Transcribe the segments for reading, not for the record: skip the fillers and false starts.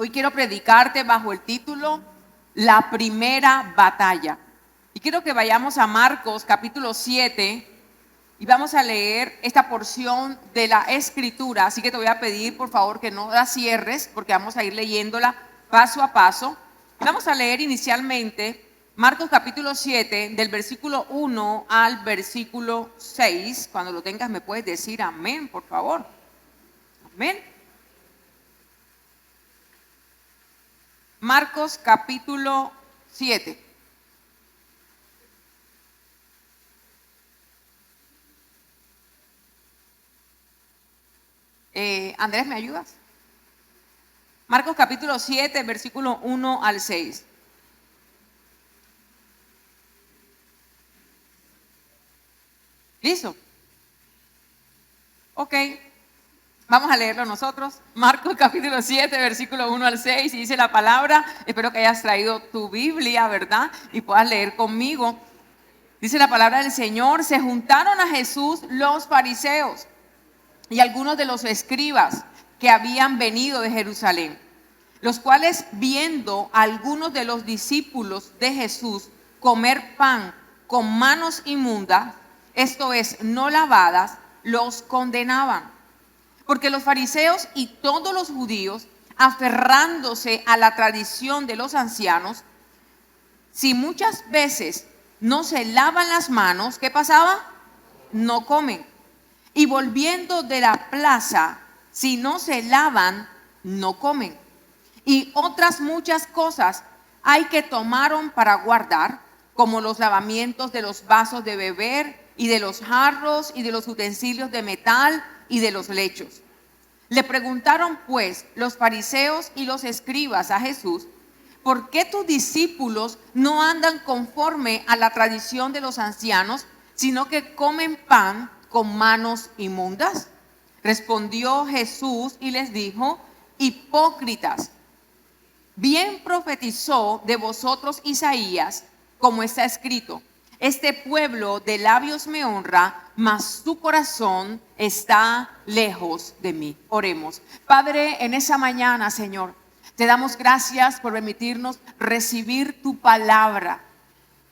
Hoy quiero predicarte bajo el título La primera batalla. Y quiero que vayamos a Marcos capítulo 7 y vamos a leer esta porción de la escritura. Así que te voy a pedir por favor que no la cierres porque vamos a ir leyéndola paso a paso. Vamos a leer inicialmente Marcos capítulo 7 del versículo 1 al versículo 6. Cuando lo tengas me puedes decir amén, por favor. Amén. Marcos capítulo 7. Andrés, ¿me ayudas? Marcos capítulo 7, versículo 1 al 6. ¿Listo? Ok. Vamos a leerlo nosotros. Marcos capítulo 7, versículo 1 al 6, y dice la palabra. Espero que hayas traído tu Biblia, ¿verdad? Y puedas leer conmigo. Dice la palabra del Señor: se juntaron a Jesús los fariseos y algunos de los escribas que habían venido de Jerusalén, los cuales, viendo a algunos de los discípulos de Jesús comer pan con manos inmundas, esto es, no lavadas, los condenaban. Porque los fariseos y todos los judíos, aferrándose a la tradición de los ancianos, si muchas veces no se lavan las manos, ¿qué pasaba? No comen. Y volviendo de la plaza, si no se lavan, no comen. Y otras muchas cosas hay que tomaron para guardar, como los lavamientos de los vasos de beber y de los jarros y de los utensilios de metal y de los lechos. Le preguntaron pues los fariseos y los escribas a Jesús: ¿por qué tus discípulos no andan conforme a la tradición de los ancianos, sino que comen pan con manos inmundas? Respondió Jesús y les dijo: hipócritas, bien profetizó de vosotros Isaías, como está escrito: este pueblo de labios me honra, mas su corazón está lejos de mí. Oremos. Padre, en esa mañana, Señor, te damos gracias por permitirnos recibir tu palabra.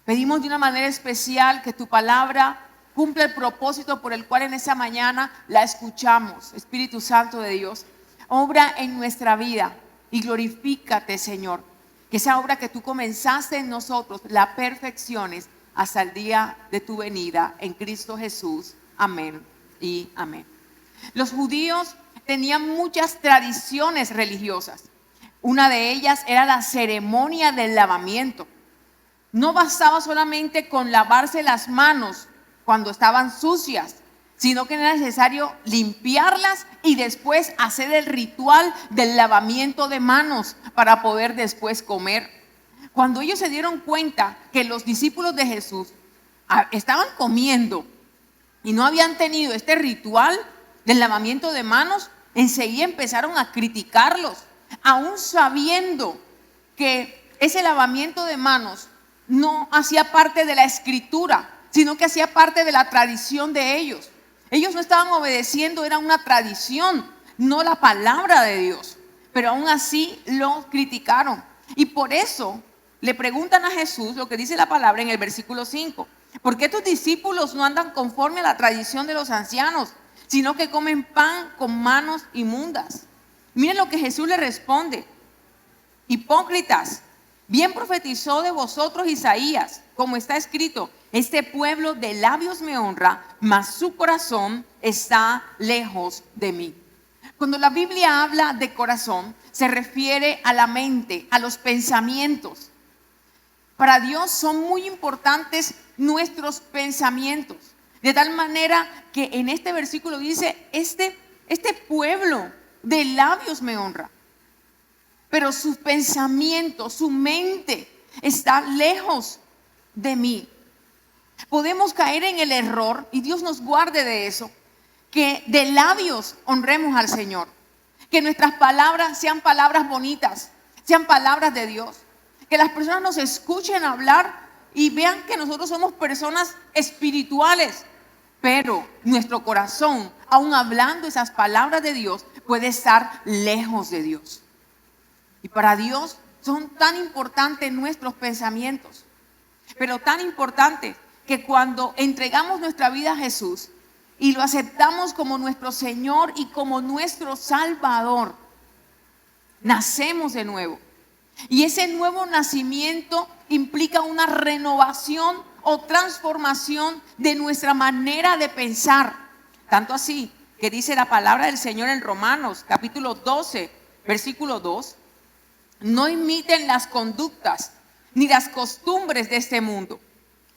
Pedimos de una manera especial que tu palabra cumpla el propósito por el cual en esa mañana la escuchamos. Espíritu Santo de Dios, obra en nuestra vida y glorifícate, Señor. Que esa obra que tú comenzaste en nosotros la perfecciones hasta el día de tu venida en Cristo Jesús. Amén y amén. Los judíos tenían muchas tradiciones religiosas. Una de ellas era la ceremonia del lavamiento. No bastaba solamente con lavarse las manos cuando estaban sucias, sino que era necesario limpiarlas y después hacer el ritual del lavamiento de manos para poder después comer. Cuando ellos se dieron cuenta que los discípulos de Jesús estaban comiendo y no habían tenido este ritual del lavamiento de manos, enseguida empezaron a criticarlos, aún sabiendo que ese lavamiento de manos no hacía parte de la escritura, sino que hacía parte de la tradición de ellos. Ellos no estaban obedeciendo, era una tradición, no la palabra de Dios. Pero aún así lo criticaron. Y por eso le preguntan a Jesús lo que dice la palabra en el versículo 5. ¿Por qué tus discípulos no andan conforme a la tradición de los ancianos, sino que comen pan con manos inmundas? Miren lo que Jesús le responde: hipócritas, bien profetizó de vosotros Isaías, como está escrito: este pueblo de labios me honra, mas su corazón está lejos de mí. Cuando la Biblia habla de corazón, se refiere a la mente, a los pensamientos. Para Dios son muy importantes nuestros pensamientos. De tal manera que en este versículo dice: este pueblo de labios me honra, pero su pensamiento, su mente está lejos de mí. Podemos caer en el error, y Dios nos guarde de eso, que de labios honremos al Señor, que nuestras palabras sean palabras bonitas, sean palabras de Dios, que las personas nos escuchen hablar y vean que nosotros somos personas espirituales, pero nuestro corazón, aun hablando esas palabras de Dios, puede estar lejos de Dios. Y para Dios son tan importantes nuestros pensamientos, pero tan importantes que cuando entregamos nuestra vida a Jesús y lo aceptamos como nuestro Señor y como nuestro Salvador, nacemos de nuevo. Y ese nuevo nacimiento implica una renovación o transformación de nuestra manera de pensar. Tanto así que dice la palabra del Señor en Romanos, capítulo 12, versículo 2. No imiten las conductas ni las costumbres de este mundo.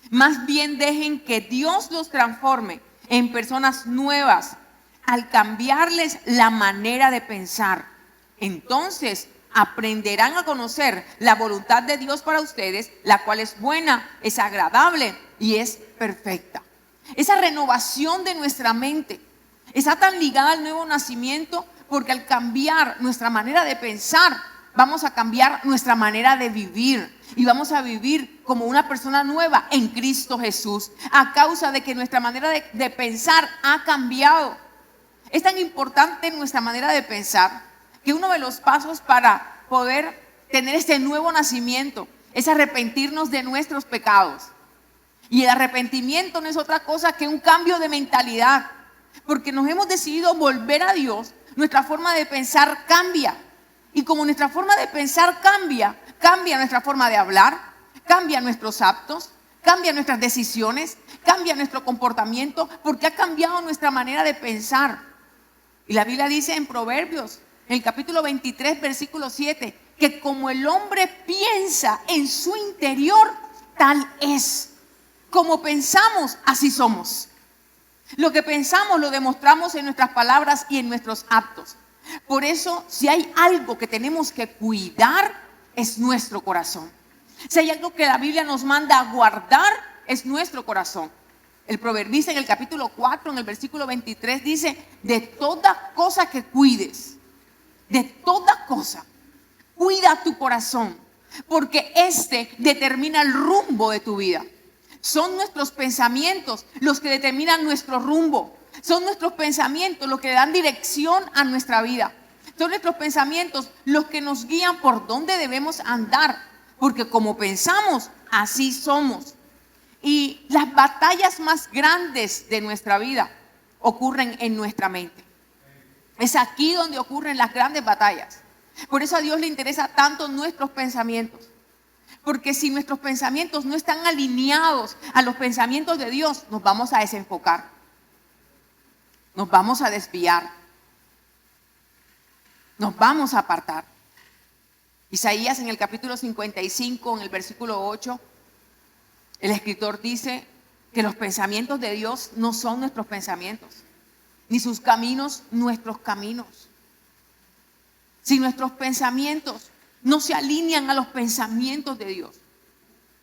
Más bien dejen que Dios los transforme en personas nuevas al cambiarles la manera de pensar. Entonces aprenderán a conocer la voluntad de Dios para ustedes, la cual es buena, es agradable y es perfecta. Esa renovación de nuestra mente está tan ligada al nuevo nacimiento porque al cambiar nuestra manera de pensar, vamos a cambiar nuestra manera de vivir y vamos a vivir como una persona nueva en Cristo Jesús a causa de que nuestra manera de pensar ha cambiado. Es tan importante nuestra manera de pensar que uno de los pasos para poder tener este nuevo nacimiento es arrepentirnos de nuestros pecados. Y el arrepentimiento no es otra cosa que un cambio de mentalidad, porque nos hemos decidido volver a Dios, nuestra forma de pensar cambia. Y como nuestra forma de pensar cambia, cambia nuestra forma de hablar, cambia nuestros actos, cambia nuestras decisiones, cambia nuestro comportamiento, porque ha cambiado nuestra manera de pensar. Y la Biblia dice en Proverbios, en el capítulo 23, versículo 7, que como el hombre piensa en su interior, tal es. Como pensamos, así somos. Lo que pensamos lo demostramos en nuestras palabras y en nuestros actos. Por eso, si hay algo que tenemos que cuidar, es nuestro corazón. Si hay algo que la Biblia nos manda a guardar, es nuestro corazón. El proverbista en el capítulo 4, en el versículo 23, dice, de toda cosa que cuides, de toda cosa, cuida tu corazón, porque este determina el rumbo de tu vida. Son nuestros pensamientos los que determinan nuestro rumbo. Son nuestros pensamientos los que le dan dirección a nuestra vida. Son nuestros pensamientos los que nos guían por dónde debemos andar. Porque como pensamos, así somos. Y las batallas más grandes de nuestra vida ocurren en nuestra mente. Es aquí donde ocurren las grandes batallas. Por eso a Dios le interesa tanto nuestros pensamientos. Porque si nuestros pensamientos no están alineados a los pensamientos de Dios, nos vamos a desenfocar. Nos vamos a desviar. Nos vamos a apartar. Isaías en el capítulo 55, en el versículo 8, el escritor dice que los pensamientos de Dios no son nuestros pensamientos, ni sus caminos nuestros caminos. Si nuestros pensamientos no se alinean a los pensamientos de Dios,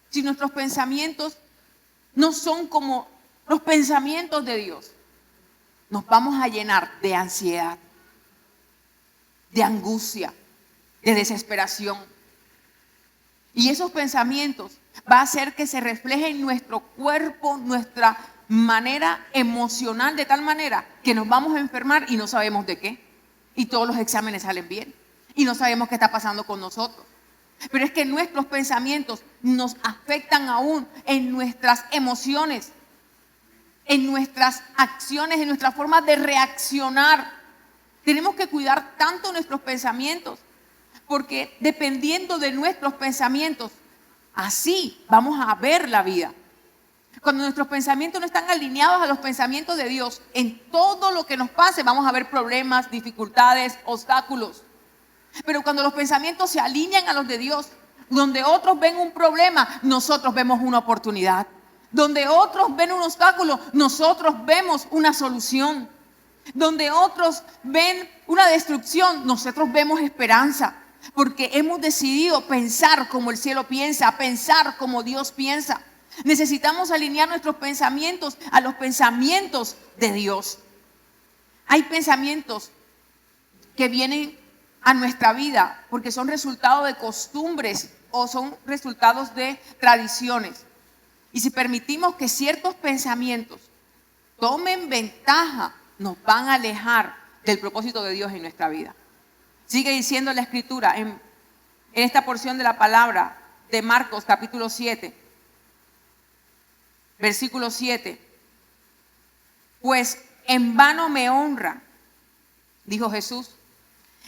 si nuestros pensamientos no son como los pensamientos de Dios, nos vamos a llenar de ansiedad, de angustia, de desesperación. Y esos pensamientos va a hacer que se refleje en nuestro cuerpo, nuestra manera emocional, de tal manera que nos vamos a enfermar y no sabemos de qué. Y todos los exámenes salen bien. Y no sabemos qué está pasando con nosotros. Pero es que nuestros pensamientos nos afectan aún en nuestras emociones, en nuestras acciones, en nuestra forma de reaccionar. Tenemos que cuidar tanto nuestros pensamientos, porque dependiendo de nuestros pensamientos, así vamos a ver la vida. Cuando nuestros pensamientos no están alineados a los pensamientos de Dios, en todo lo que nos pase vamos a ver problemas, dificultades, obstáculos. Pero cuando los pensamientos se alinean a los de Dios, donde otros ven un problema, nosotros vemos una oportunidad. Donde otros ven un obstáculo, nosotros vemos una solución. Donde otros ven una destrucción, nosotros vemos esperanza. Porque hemos decidido pensar como el cielo piensa, pensar como Dios piensa. Necesitamos alinear nuestros pensamientos a los pensamientos de Dios. Hay pensamientos que vienen a nuestra vida porque son resultado de costumbres o son resultados de tradiciones. Y si permitimos que ciertos pensamientos tomen ventaja, nos van a alejar del propósito de Dios en nuestra vida. Sigue diciendo la Escritura en en esta porción de la palabra de Marcos capítulo 7, versículo 7. Pues en vano me honra, dijo Jesús,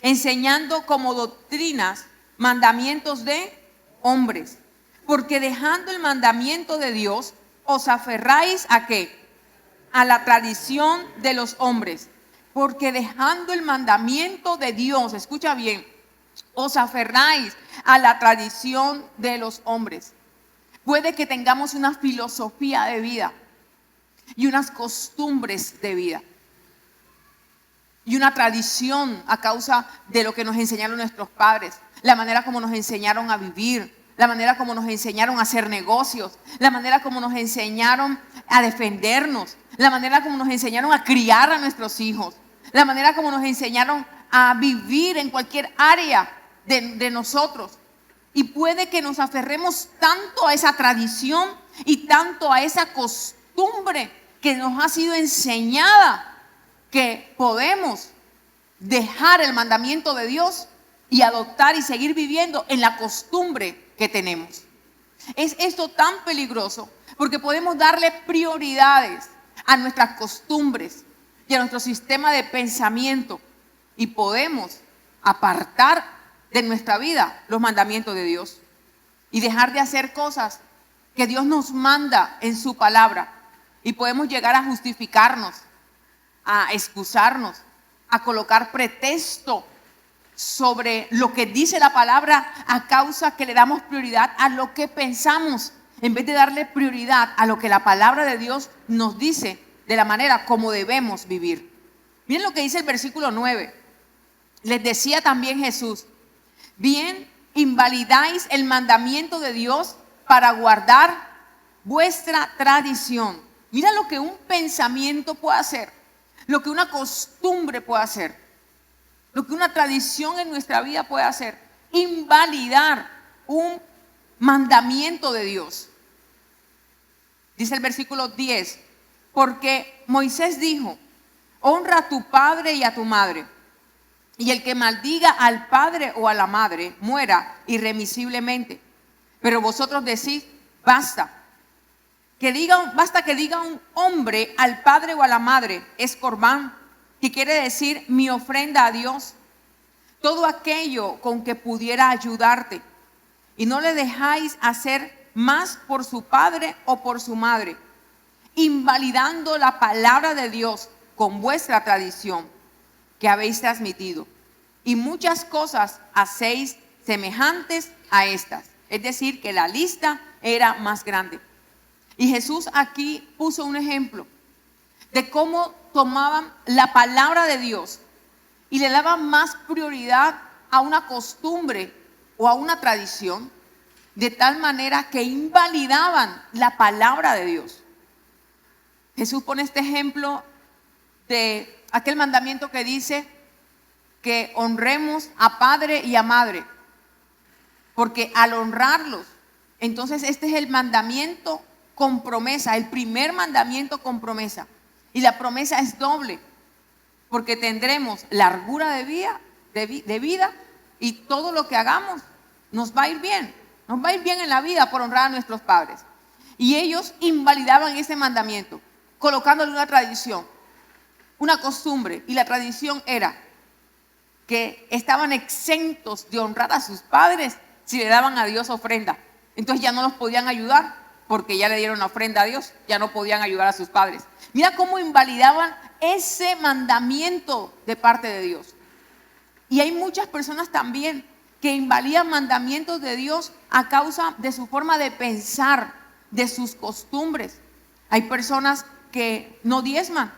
enseñando como doctrinas mandamientos de hombres, porque dejando el mandamiento de Dios, os aferráis ¿a qué? A la tradición de los hombres. Porque dejando el mandamiento de Dios, escucha bien, os aferráis a la tradición de los hombres. Puede que tengamos una filosofía de vida y unas costumbres de vida y una tradición a causa de lo que nos enseñaron nuestros padres, la manera como nos enseñaron a vivir, la manera como nos enseñaron a hacer negocios, la manera como nos enseñaron a defendernos, la manera como nos enseñaron a criar a nuestros hijos, la manera como nos enseñaron a vivir en cualquier área de nosotros. Y puede que nos aferremos tanto a esa tradición y tanto a esa costumbre que nos ha sido enseñada, que podemos dejar el mandamiento de Dios y adoptar y seguir viviendo en la costumbre que tenemos. Es esto tan peligroso porque podemos darle prioridades a nuestras costumbres y a nuestro sistema de pensamiento y podemos apartar de nuestra vida los mandamientos de Dios y dejar de hacer cosas que Dios nos manda en su palabra, y podemos llegar a justificarnos, a excusarnos, a colocar pretexto sobre lo que dice la palabra a causa que le damos prioridad a lo que pensamos en vez de darle prioridad a lo que la palabra de Dios nos dice de la manera como debemos vivir. Miren lo que dice el versículo 9. Les decía también Jesús: bien, invalidáis el mandamiento de Dios para guardar vuestra tradición. Mira lo que un pensamiento puede hacer, lo que una costumbre puede hacer, lo que una tradición en nuestra vida puede hacer: invalidar un mandamiento de Dios. Dice el versículo 10, porque Moisés dijo: honra a tu padre y a tu madre, y el que maldiga al padre o a la madre muera irremisiblemente. Pero vosotros decís: basta que diga un hombre al padre o a la madre, es corbán, que quiere decir mi ofrenda a Dios, todo aquello con que pudiera ayudarte, y no le dejáis hacer más por su padre o por su madre, invalidando la palabra de Dios con vuestra tradición que habéis transmitido, y muchas cosas hacéis semejantes a estas. Es decir, que la lista era más grande. Y Jesús aquí puso un ejemplo de cómo tomaban la palabra de Dios y le daban más prioridad a una costumbre o a una tradición, de tal manera que invalidaban la palabra de Dios. Jesús pone este ejemplo de aquel mandamiento que dice que honremos a padre y a madre, porque al honrarlos, entonces este es el mandamiento con promesa, el primer mandamiento con promesa. Y la promesa es doble, porque tendremos largura de vida y todo lo que hagamos nos va a ir bien. Nos va a ir bien en la vida por honrar a nuestros padres. Y ellos invalidaban ese mandamiento, colocándole una tradición, una costumbre. Y la tradición era que estaban exentos de honrar a sus padres si le daban a Dios ofrenda. Entonces ya no los podían ayudar, porque ya le dieron la ofrenda a Dios, ya no podían ayudar a sus padres. Mira cómo invalidaban ese mandamiento de parte de Dios. Y hay muchas personas también que invalidan mandamientos de Dios a causa de su forma de pensar, de sus costumbres. Hay personas que no diezman,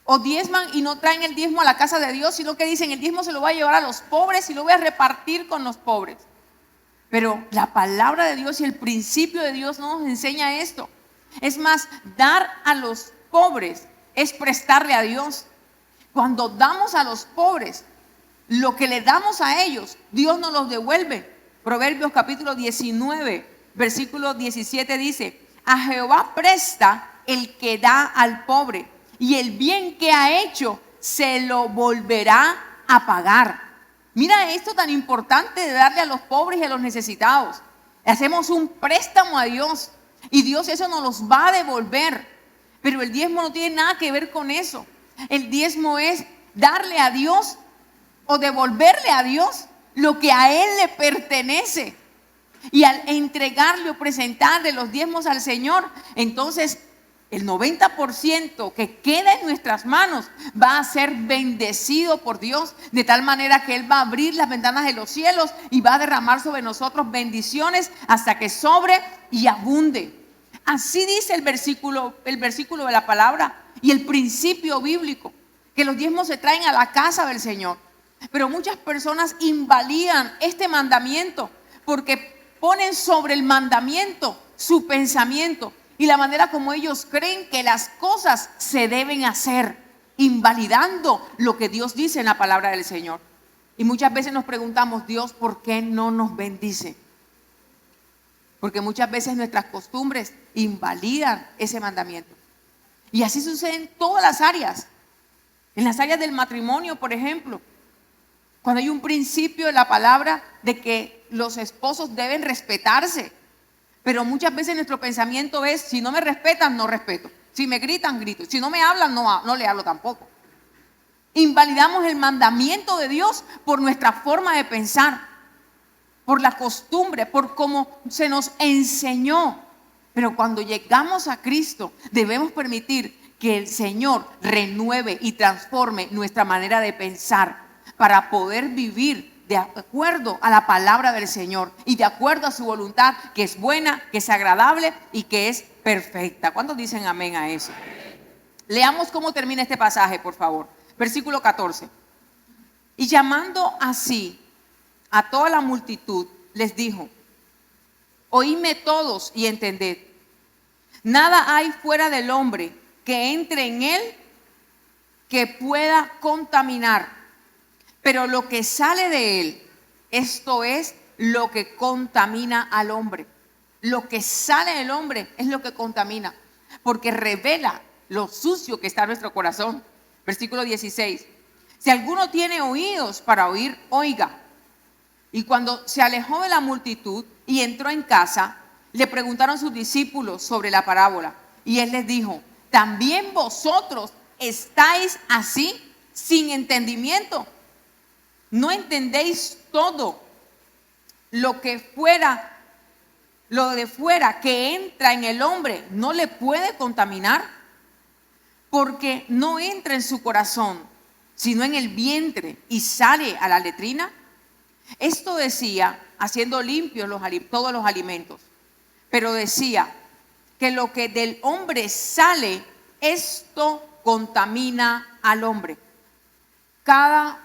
o diezman y no traen el diezmo a la casa de Dios, sino que dicen: el diezmo se lo voy a llevar a los pobres y lo voy a repartir con los pobres. Pero la palabra de Dios y el principio de Dios no nos enseña esto. Es más, dar a los pobres es prestarle a Dios. Cuando damos a los pobres lo que le damos a ellos, Dios nos los devuelve. Proverbios capítulo 19, versículo 17 dice: a Jehová presta el que da al pobre, y el bien que ha hecho se lo volverá a pagar. Mira esto tan importante de darle a los pobres y a los necesitados. Hacemos un préstamo a Dios y Dios eso nos los va a devolver. Pero el diezmo no tiene nada que ver con eso. El diezmo es darle a Dios o devolverle a Dios lo que a Él le pertenece. Y al entregarle o presentarle los diezmos al Señor, entonces el 90% que queda en nuestras manos va a ser bendecido por Dios, de tal manera que Él va a abrir las ventanas de los cielos y va a derramar sobre nosotros bendiciones hasta que sobre y abunde. Así dice el versículo de la palabra y el principio bíblico, que los diezmos se traen a la casa del Señor. Pero muchas personas invalidan este mandamiento porque ponen sobre el mandamiento su pensamiento y la manera como ellos creen que las cosas se deben hacer, invalidando lo que Dios dice en la palabra del Señor. Y muchas veces nos preguntamos, Dios, ¿por qué no nos bendice? Porque muchas veces nuestras costumbres invalidan ese mandamiento. Y así sucede en todas las áreas. En las áreas del matrimonio, por ejemplo, cuando hay un principio de la palabra de que los esposos deben respetarse. Pero muchas veces nuestro pensamiento es, si no me respetan, no respeto. Si me gritan, grito. Si no me hablan, no le hablo tampoco. Invalidamos el mandamiento de Dios por nuestra forma de pensar, por la costumbre, por cómo se nos enseñó. Pero cuando llegamos a Cristo, debemos permitir que el Señor renueve y transforme nuestra manera de pensar para poder vivir de acuerdo a la palabra del Señor y de acuerdo a su voluntad, que es buena, que es agradable y que es perfecta. ¿Cuántos dicen amén a eso? Leamos cómo termina este pasaje, por favor. Versículo 14. Y llamando así a toda la multitud, les dijo: oídme todos y entended. Nada hay fuera del hombre que entre en él que pueda contaminar. Pero lo que sale de él, esto es lo que contamina al hombre. Lo que sale del hombre es lo que contamina, porque revela lo sucio que está en nuestro corazón. Versículo 16. Si alguno tiene oídos para oír, oiga. Y cuando se alejó de la multitud y entró en casa, le preguntaron sus discípulos sobre la parábola. Y él les dijo: ¿también vosotros estáis así, sin entendimiento? ¿No entendéis todo lo de fuera que entra en el hombre no le puede contaminar? Porque no entra en su corazón, sino en el vientre y sale a la letrina. Esto decía, haciendo limpios todos los alimentos. Pero decía que lo que del hombre sale, esto contamina al hombre. Cada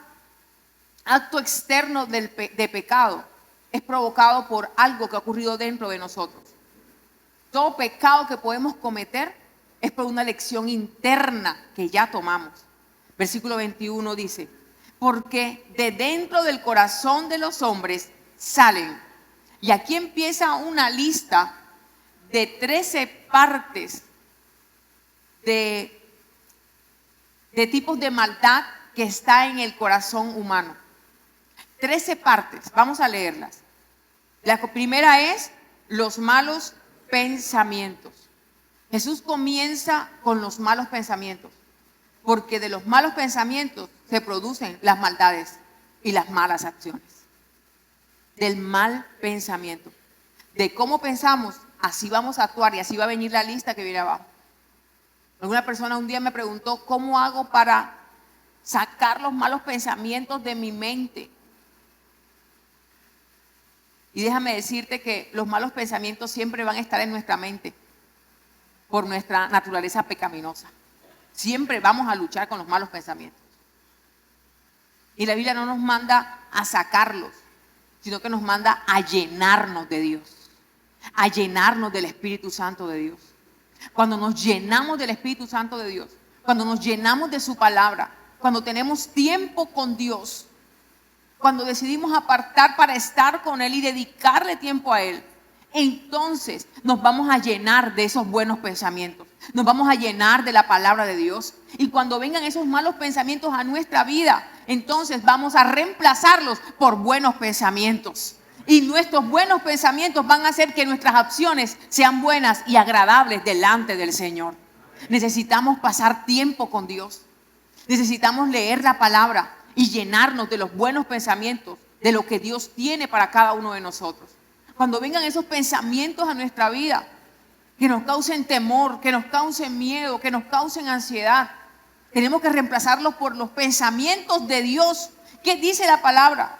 acto externo de pecado es provocado por algo que ha ocurrido dentro de nosotros. Todo pecado que podemos cometer es por una lección interna que ya tomamos. Versículo 21 dice: porque de dentro del corazón de los hombres salen. Y aquí empieza una lista de 13 partes de tipos de maldad que está en el corazón humano. 13 partes, vamos a leerlas. La primera es los malos pensamientos. Jesús comienza con los malos pensamientos, porque de los malos pensamientos se producen las maldades y las malas acciones. Del mal pensamiento. De cómo pensamos, así vamos a actuar y así va a venir la lista que viene abajo. Alguna persona un día me preguntó: ¿cómo hago para sacar los malos pensamientos de mi mente? Y déjame decirte que los malos pensamientos siempre van a estar en nuestra mente por nuestra naturaleza pecaminosa. Siempre vamos a luchar con los malos pensamientos. Y la Biblia no nos manda a sacarlos, sino que nos manda a llenarnos de Dios, a llenarnos del Espíritu Santo de Dios. Cuando nos llenamos del Espíritu Santo de Dios, cuando nos llenamos de su palabra, cuando tenemos tiempo con Dios, cuando decidimos apartar para estar con Él y dedicarle tiempo a Él, entonces nos vamos a llenar de esos buenos pensamientos. Nos vamos a llenar de la palabra de Dios. Y cuando vengan esos malos pensamientos a nuestra vida, entonces vamos a reemplazarlos por buenos pensamientos. Y nuestros buenos pensamientos van a hacer que nuestras acciones sean buenas y agradables delante del Señor. Necesitamos pasar tiempo con Dios. Necesitamos leer la palabra y llenarnos de los buenos pensamientos, de lo que Dios tiene para cada uno de nosotros. Cuando vengan esos pensamientos a nuestra vida, que nos causen temor, que nos causen miedo, que nos causen ansiedad, tenemos que reemplazarlos por los pensamientos de Dios. ¿Qué dice la palabra?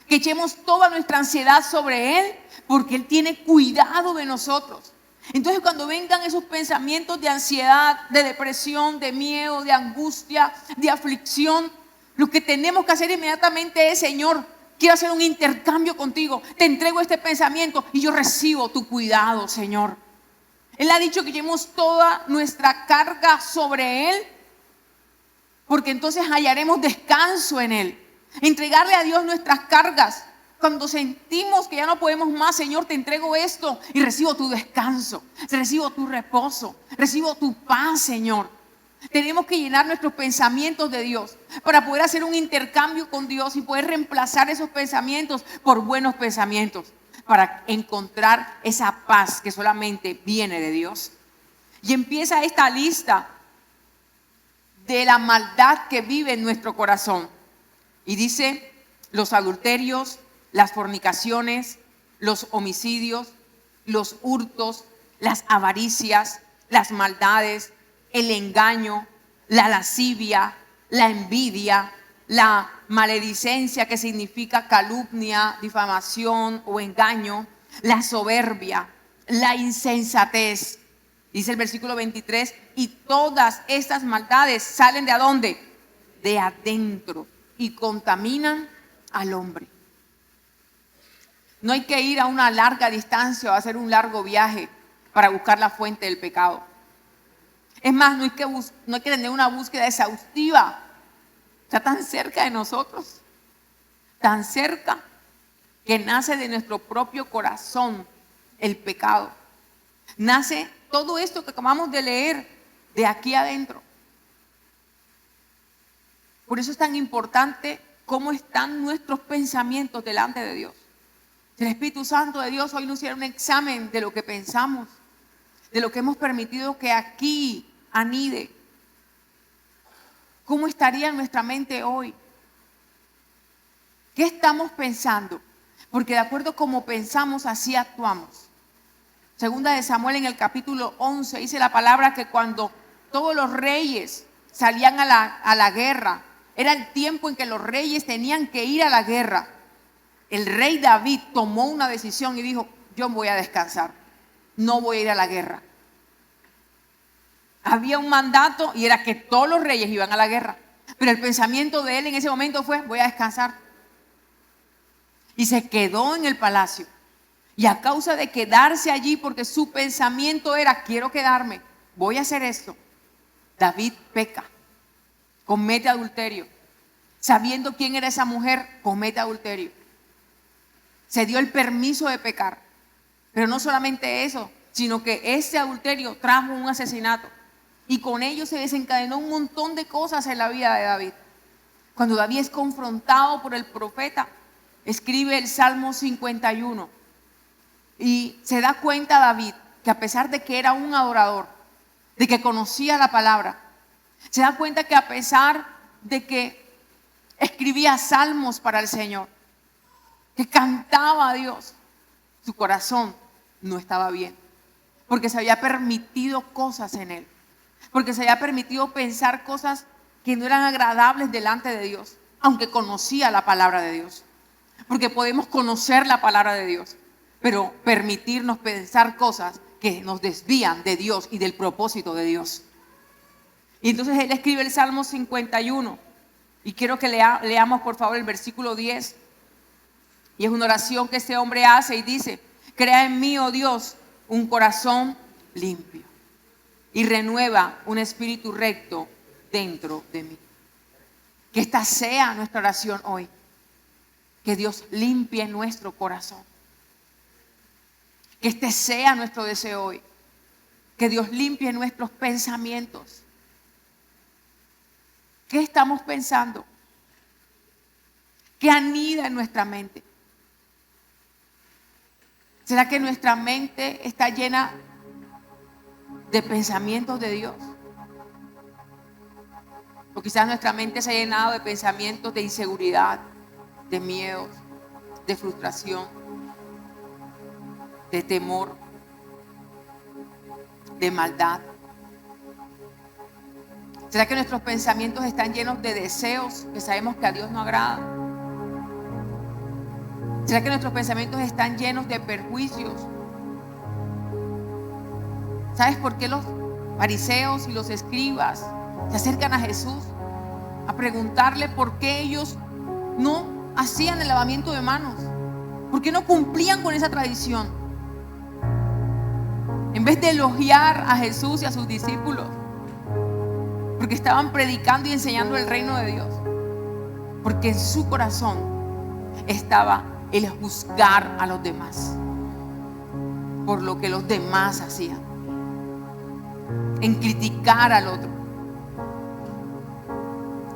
Que echemos toda nuestra ansiedad sobre Él, porque Él tiene cuidado de nosotros. Entonces, cuando vengan esos pensamientos de ansiedad, de depresión, de miedo, de angustia, de aflicción, lo que tenemos que hacer inmediatamente es: Señor, quiero hacer un intercambio contigo. Te entrego este pensamiento y yo recibo tu cuidado, Señor. Él ha dicho que llevemos toda nuestra carga sobre Él, porque entonces hallaremos descanso en Él. Entregarle a Dios nuestras cargas. Cuando sentimos que ya no podemos más: Señor, te entrego esto y recibo tu descanso, recibo tu reposo, recibo tu paz, Señor. Tenemos que llenar nuestros pensamientos de Dios para poder hacer un intercambio con Dios y poder reemplazar esos pensamientos por buenos pensamientos, para encontrar esa paz que solamente viene de Dios. Y empieza esta lista de la maldad que vive en nuestro corazón. Y dice: los adulterios, las fornicaciones, los homicidios, los hurtos, las avaricias, las maldades, el engaño, la lascivia, la envidia, la maledicencia, que significa calumnia, difamación o engaño, la soberbia, la insensatez. Dice el versículo 23: y todas estas maldades salen ¿de dónde? De adentro, y contaminan al hombre. No hay que ir a una larga distancia o hacer un largo viaje para buscar la fuente del pecado. Es más, no hay que tener una búsqueda exhaustiva. Está tan cerca de nosotros, tan cerca, que nace de nuestro propio corazón el pecado. Nace todo esto que acabamos de leer de aquí adentro. Por eso es tan importante cómo están nuestros pensamientos delante de Dios. El Espíritu Santo de Dios hoy nos hiciera un examen de lo que pensamos, de lo que hemos permitido que aquí anide. ¿Cómo estaría nuestra mente hoy? ¿Qué estamos pensando? Porque de acuerdo a cómo pensamos, así actuamos. Segunda de Samuel, en el capítulo 11, dice la palabra que cuando todos los reyes salían a la guerra, era el tiempo en que los reyes tenían que ir a la guerra. El rey David tomó una decisión y dijo: yo voy a descansar, no voy a ir a la guerra. Había un mandato y era que todos los reyes iban a la guerra, pero el pensamiento de él en ese momento fue: voy a descansar. Y se quedó en el palacio. Y a causa de quedarse allí, porque su pensamiento era: quiero quedarme, voy a hacer esto, David peca, comete adulterio. Sabiendo quién era esa mujer, comete adulterio. Se dio el permiso de pecar. Pero no solamente eso, sino que ese adulterio trajo un asesinato. Y con ello se desencadenó un montón de cosas en la vida de David. Cuando David es confrontado por el profeta, escribe el Salmo 51. Y se da cuenta David que a pesar de que era un adorador, de que conocía la palabra, se da cuenta que a pesar de que escribía salmos para el Señor, que cantaba a Dios, su corazón no estaba bien, porque se había permitido cosas en él, porque se había permitido pensar cosas que no eran agradables delante de Dios, aunque conocía la palabra de Dios. Porque podemos conocer la palabra de Dios, pero permitirnos pensar cosas que nos desvían de Dios y del propósito de Dios. Y entonces él escribe el Salmo 51, y quiero que leamos por favor el versículo 10. Y es una oración que este hombre hace y dice: crea en mí, oh Dios, un corazón limpio y renueva un espíritu recto dentro de mí. Que esta sea nuestra oración hoy. Que Dios limpie nuestro corazón. Que este sea nuestro deseo hoy. que Dios limpie nuestros pensamientos. ¿Qué estamos pensando? ¿Qué anida en nuestra mente? ¿Será que nuestra mente está llena de pensamientos de Dios? O quizás nuestra mente se ha llenado de pensamientos de inseguridad, de miedos, de frustración, de temor, de maldad. ¿Será que nuestros pensamientos están llenos de deseos que sabemos que a Dios no agrada? ¿Será que nuestros pensamientos están llenos de perjuicios? ¿Sabes por qué los fariseos y los escribas se acercan a Jesús a preguntarle por qué ellos no hacían el lavamiento de manos? ¿Por qué no cumplían con esa tradición? En vez de elogiar a Jesús y a sus discípulos, porque estaban predicando y enseñando el reino de Dios, porque en su corazón estaba el juzgar a los demás por lo que los demás hacían, en criticar al otro,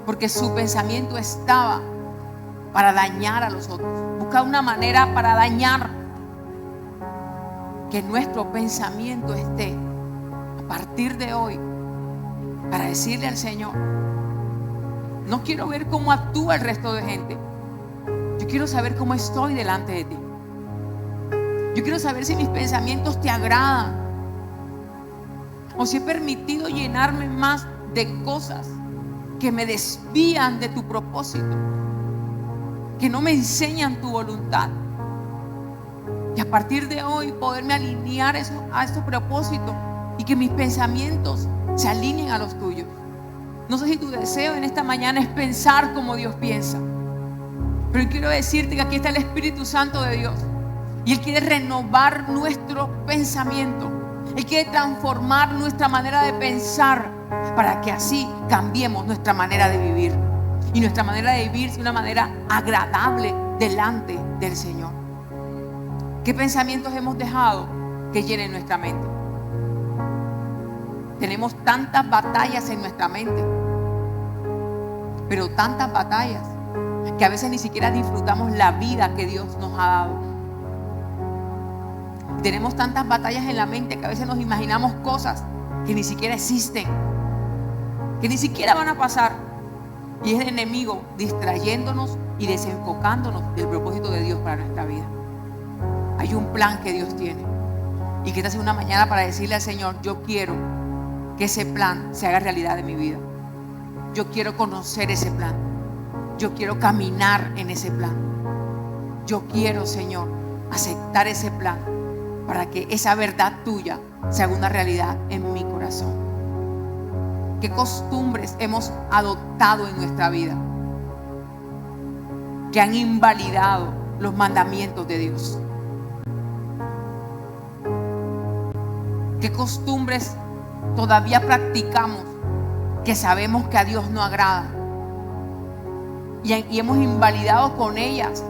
porque su pensamiento estaba para dañar a los otros. Busca una manera para dañar. Que nuestro pensamiento esté a partir de hoy para decirle al Señor: no quiero ver cómo actúa el resto de gente, yo quiero saber cómo estoy delante de ti. Yo quiero saber si mis pensamientos te agradan o si he permitido llenarme más de cosas que me desvían de tu propósito, que no me enseñan tu voluntad. Y a partir de hoy poderme alinear a estos propósitos y que mis pensamientos se alineen a los tuyos. No sé si tu deseo en esta mañana es pensar como Dios piensa, pero quiero decirte que aquí está el Espíritu Santo de Dios y Él quiere renovar nuestro pensamiento. Él quiere transformar nuestra manera de pensar para que así cambiemos nuestra manera de vivir, y nuestra manera de vivir sea una manera agradable delante del Señor. ¿Qué pensamientos hemos dejado que llenen nuestra mente? Tenemos tantas batallas en nuestra mente, pero tantas batallas que a veces ni siquiera disfrutamos la vida que Dios nos ha dado. Tenemos tantas batallas en la mente que a veces nos imaginamos cosas que ni siquiera existen, que ni siquiera van a pasar, y es el enemigo distrayéndonos y desenfocándonos del propósito de Dios para nuestra vida. Hay un plan que Dios tiene, y que esta sea una mañana para decirle al Señor: yo quiero que ese plan se haga realidad en mi vida. Yo quiero conocer ese plan. Yo quiero caminar en ese plan. Yo quiero, Señor, aceptar ese plan para que esa verdad tuya se haga una realidad en mi corazón. ¿Qué costumbres hemos adoptado en nuestra vida que han invalidado los mandamientos de Dios? ¿Qué costumbres todavía practicamos que sabemos que a Dios no agrada? Y hemos invalidado con ellas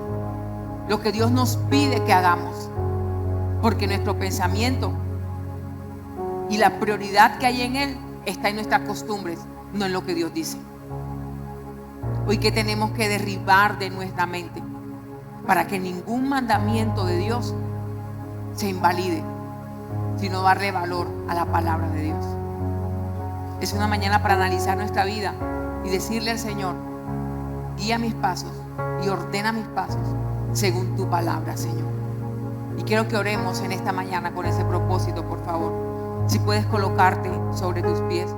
lo que Dios nos pide que hagamos, porque nuestro pensamiento y la prioridad que hay en Él está en nuestras costumbres, no en lo que Dios dice. Hoy, que tenemos que derribar de nuestra mente para que ningún mandamiento de Dios se invalide, sino darle valor a la palabra de Dios. Es una mañana para analizar nuestra vida y decirle al Señor: guía mis pasos y ordena mis pasos según tu palabra, Señor. Y quiero que oremos en esta mañana con ese propósito. Por favor, si puedes colocarte sobre tus pies.